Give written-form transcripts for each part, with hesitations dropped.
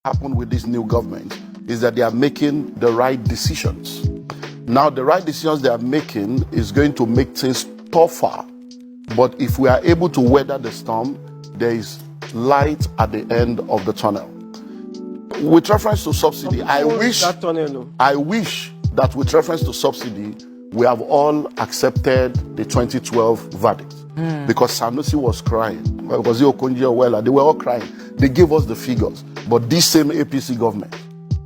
Happen with this new government is that they are making the right decisions. Now, the right decisions they are making is going to make things tougher. But if we are able to weather the storm, there is light at the end of the tunnel. With reference to subsidy, I wish that with reference to subsidy, we have all accepted the 2012 verdict. Because Sanusi was crying. Because they were all crying. They gave us the figures. But this same APC government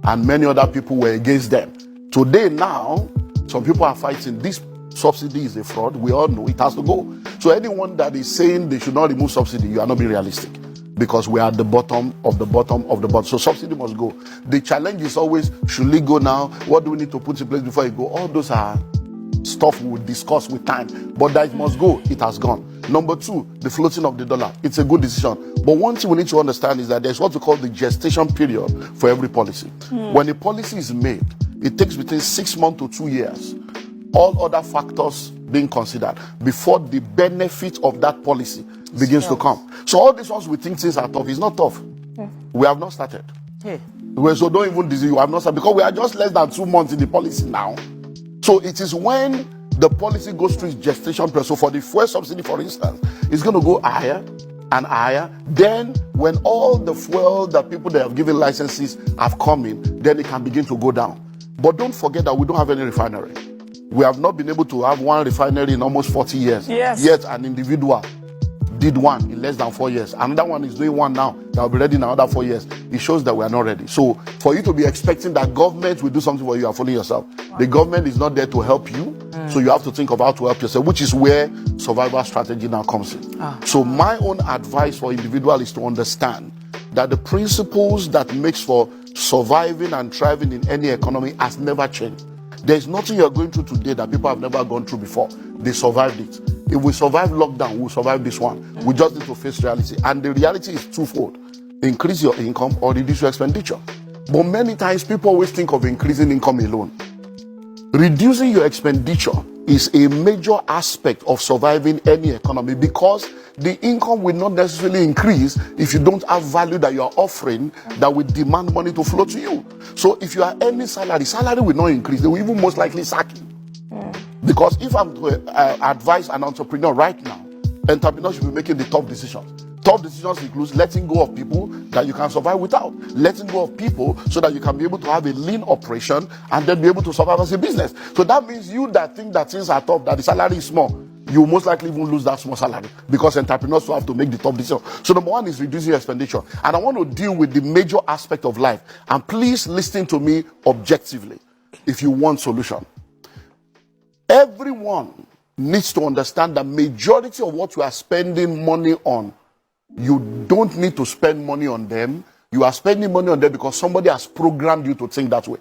and many other people were against them. Today now, some people are fighting. This subsidy is a fraud. We all know it has to go. So anyone that is saying they should not remove subsidy, you are not being realistic. Because we are at the bottom of the bottom of the bottom. So subsidy must go. The challenge is always, should it go now? What do we need to put in place before it go? All those are stuff we will discuss with time. But that it must go, it has gone. Number two, the floating of the dollar. It's a good decision. But one thing we need to understand is that there's what we call the gestation period for every policy. When a policy is made, it takes between 6 months to 2 years, all other factors being considered, before the benefit of that policy begins to come. So all these ones we think things are tough. It's not tough. We have not started. So don't even disease, you have not started, because we are just less than 2 months in the policy now. So it is when the policy goes through its gestation period. So for the fuel subsidy, for instance, it's going to go higher and higher. Then when all the fuel that people that have given licenses have come in, then it can begin to go down. But don't forget that we don't have any refinery. We have not been able to have one refinery in almost 40 years. Yet an individual did one in less than 4 years. Another one is doing one now that will be ready in another 4 years. It shows that we are not ready. So for you to be expecting that government will do something for you, are fooling yourself. The government is not there to help you. So you have to think of how to help yourself, which is where survival strategy now comes in. So my own advice for individual is to understand that the principles that makes for surviving and thriving in any economy has never changed. There's nothing you're going through today that people have never gone through before. They survived it. If we survive lockdown, we'll survive this one. We just need to face reality. And the reality is twofold. Increase your income or reduce your expenditure. But many times people always think of increasing income alone. Reducing your expenditure is a major aspect of surviving any economy, because the income will not necessarily increase if you don't have value that you are offering that will demand money to flow to you. So if you are earning salary will not increase. They will even most likely sack you. Because if I'm to advise an entrepreneur right now, entrepreneurs should be making the tough decisions. Tough decisions include letting go of people that you can survive without. Letting go of people so that you can be able to have a lean operation and then be able to survive as a business. So that means you that think that things are tough, that the salary is small, you most likely even lose that small salary, because entrepreneurs will have to make the tough decision. So number one is reducing your expenditure. And I want to deal with the major aspect of life. And please listen to me objectively if you want solution. Everyone needs to understand the majority of what you are spending money on, you don't need to spend money on them. You are spending money on them because somebody has programmed you to think that way.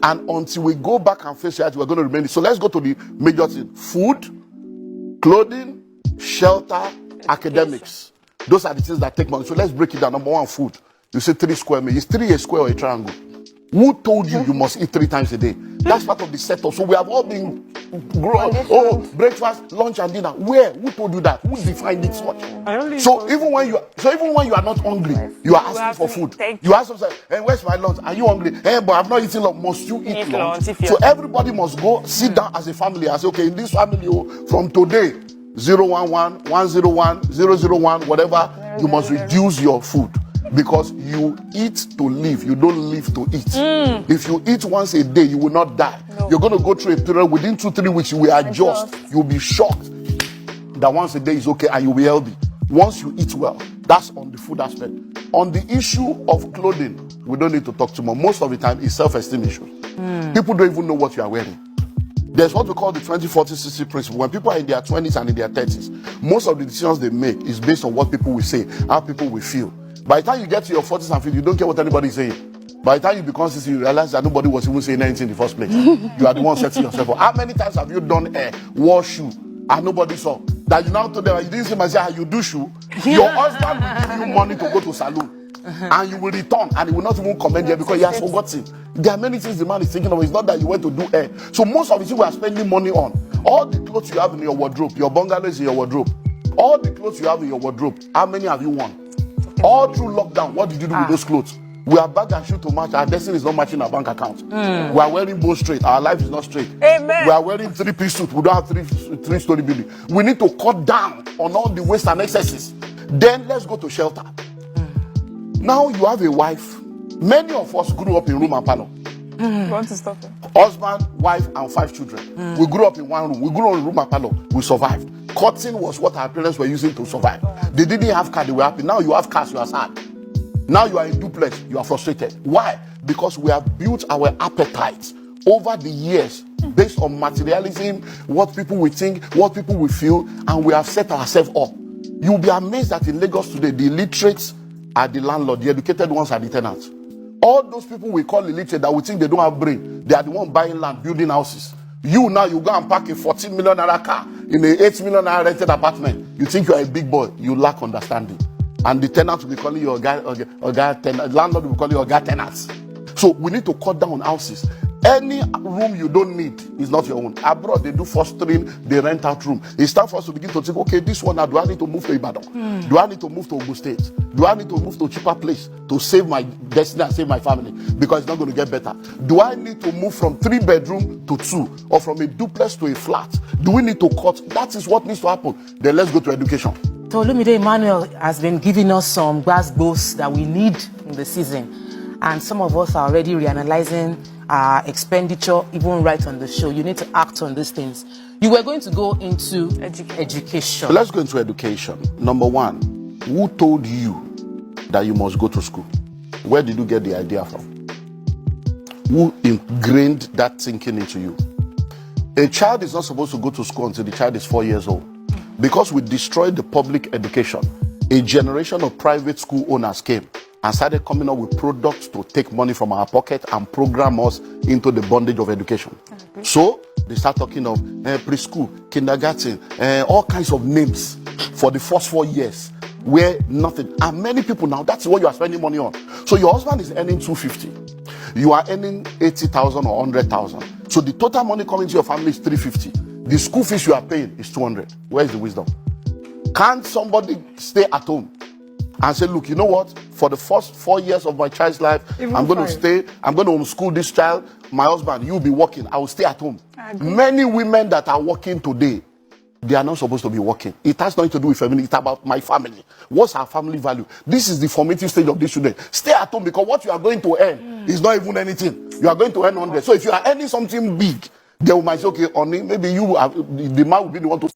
And until we go back and face reality, we're going to remain. So let's go to the major thing. Food, clothing, shelter, academics. Those are the things that take money. So let's break it down. Number one, food. You say 3 square meters. Is 3 a square or a triangle? Who told you you must eat 3 times a day? That's part of the setup. So we have all been grown. Oh, breakfast, lunch, and dinner. Where? Who told you that? Who defined it such? So even when you are not hungry, you are asking for food. You ask yourself, "Hey, where's my lunch? Are you hungry? Hey, but I've not eaten lunch." Must you eat lunch? So everybody must go sit down as a family and say, "Okay, in this family, from today, 011, 101, 001, whatever, you must reduce your food." Because you eat to live, you don't live to eat. If you eat once a day, you will not die. You're going to go through a period within 2-3 weeks, you will adjust. You'll be shocked that once a day is okay and you'll be healthy. Once you eat well, that's on the food aspect. On the issue of clothing, we don't need to talk too much. Most of the time, it's self-esteem issues. People don't even know what you are wearing. There's what we call the 20-40-60 principle. When people are in their 20s and in their 30s, most of the decisions they make is based on what people will say, how people will feel. By the time you get to your 40s and 50s, you don't care what anybody is saying. By the time you become 60, you realize that nobody was even saying anything in the first place. You are the one setting yourself up. How many times have you done hair, wore shoe, and nobody saw? That you now told them, you didn't see myself, how you do shoe. Your husband will give you money to go to salon. And you will return, and he will not even comment there because he has forgotten. There are many things the man is thinking of. It's not that you went to do hair. So most of the things we are spending money on, all the clothes you have in your wardrobe, your bungalow is in your wardrobe. All the clothes you have in your wardrobe, how many have you worn? All through lockdown, what did you do with those clothes? We are bag and shoe to match. Our destiny is not matching our bank account. We are wearing both straight. Our life is not straight. Amen. We are wearing 3-piece suit. We don't have three-story building. We need to cut down on all the waste and excesses. Then let's go to shelter. Now you have a wife. Many of us grew up in room and parlor. You want to stop it? Husband, wife, and 5 children. We grew up in one room. We grew up in room and parlor. We survived. Cutting was what our parents were using to survive. They didn't have car, they were happy. Now you have cars, you are sad. Now you are in duplex, you are frustrated. Why? Because we have built our appetites over the years based on materialism, what people will think, what people will feel, and we have set ourselves up. You'll be amazed that in Lagos today, the illiterates are the landlord, the educated ones are the tenants. All those people we call illiterate that we think they don't have brain, they are the ones buying land, building houses. You now, you go and park a 14 million naira car in an 8 million naira rented apartment. You think you are a big boy, you lack understanding. And the tenant will be calling you a guy tenant, landlord will be calling you a guy tenants. So we need to cut down on houses. Any room you don't need is not your own. Abroad, they do fostering, they rent out room. It's time for us to begin to think, okay, this one now, do I need to move to Ibadan? Do I need to move to Ogun State? Do I need to move to a cheaper place to save my destiny and save my family? Because it's not going to get better. Do I need to move from 3-bedroom to 2 or from a duplex to a flat? Do we need to cut? That is what needs to happen. Then let's go to education. So Olumide Emmanuel has been giving us some gbas that we need in the season. And some of us are already reanalyzing our expenditure, even right on the show. You need to act on these things. You were going to go into education. So let's go into education. Number one, who told you that you must go to school? Where did you get the idea from? Who ingrained that thinking into you? A child is not supposed to go to school until the child is 4 years old. Because we destroyed the public education, a generation of private school owners came and started coming up with products to take money from our pocket and program us into the bondage of education. So they start talking of preschool, kindergarten, all kinds of names for the first 4 years where nothing. And many people now, that's what you are spending money on. So your husband is earning 250. You are earning 80,000 or 100,000. So the total money coming to your family is 350. The school fees you are paying is 200. Where is the wisdom? Can't somebody stay at home and say, look, you know what? For the first 4 years of my child's life, I'm going to stay. I'm going to homeschool this child. My husband, you'll be working. I will stay at home. Many women that are working today, they are not supposed to be working. It has nothing to do with family. It's about my family. What's our family value? This is the formative stage of this children. Stay at home because what you are going to earn is not even anything. You are going to earn 100. So if you are earning something big, they might say, okay, Oni, maybe you, the man will be the one to